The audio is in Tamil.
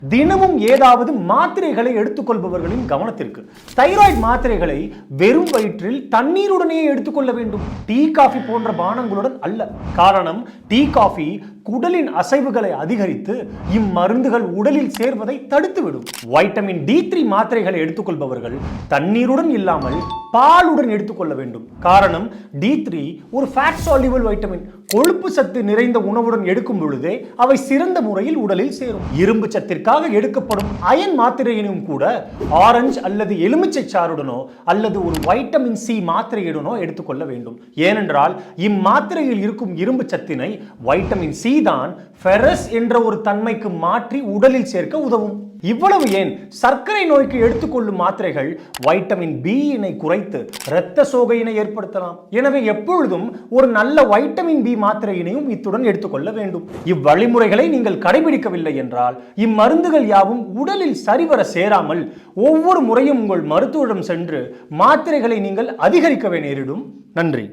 தினமும் ஏதாவது மாத்திரைகளை எடுத்துக்கொள்பவர்களின் கவனத்திற்கு, தைராய்டு மாத்திரைகளை வெறும் வயிற்றில் தண்ணீருடனே எடுத்துக்கொள்ள வேண்டும், டீ காஃபி போன்ற பானங்களுடன் அல்ல. காரணம், டீ காஃபி குடலின் அசைவுகளை அதிகரித்து இம்மருந்துகள் உடலில் சேர்வதை தடுத்துவிடும். வைட்டமின் D3 மாத்திரைகளை எடுத்துக்கொள்பவர்கள் தண்ணீருடன் இல்லாமல் பாலுடன் எடுத்துக்கொள்ள வேண்டும். காரணம், D3 ஒரு ஃபேட் சால்யூபிள் வைட்டமின். கொழுப்பு சத்து நிறைந்த உணவுடன் எடுக்கும் பொழுதே அவை சிறந்த முறையில் உடலில் சேரும். இரும்பு சத்திற்காக எடுக்கப்படும் அயன் மாத்திரையினும் கூட ஆரஞ்சு அல்லது எலுமிச்சை சாறுடனோ அல்லது ஒரு வைட்டமின் C மாத்திரையுடனோ எடுத்துக்கொள்ள வேண்டும். ஏனென்றால் இம்மாத்திரையில் இருக்கும் இரும்பு சத்தினை வைட்டமின் C தான் ஃபெரஸ் என்ற ஒரு தன்மைக்கு மாற்றி உடலில் சேர்க்க உதவும். இவ்வளவு ஏன், சர்க்கரை நோய்க்கு எடுத்துக்கொள்ளும் மாத்திரைகள் வைட்டமின் B இனை குறைத்து இரத்த சோகையினை ஏற்படுத்தலாம். எனவே எப்பொழுதும் ஒரு நல்ல வைட்டமின் B மாத்திரையினையும் இத்துடன் எடுத்துக்கொள்ள வேண்டும். இவ்வழிமுறைகளை நீங்கள் கடைபிடிக்கவில்லை என்றால் இம்மருந்துகள் யாவும் உடலில் சரிவர சேராமல் ஒவ்வொரு முறையும் உங்கள் மருத்துவரிடம் சென்று மாத்திரைகளை நீங்கள் அதிகரிக்கவே நேரிடும். நன்றி.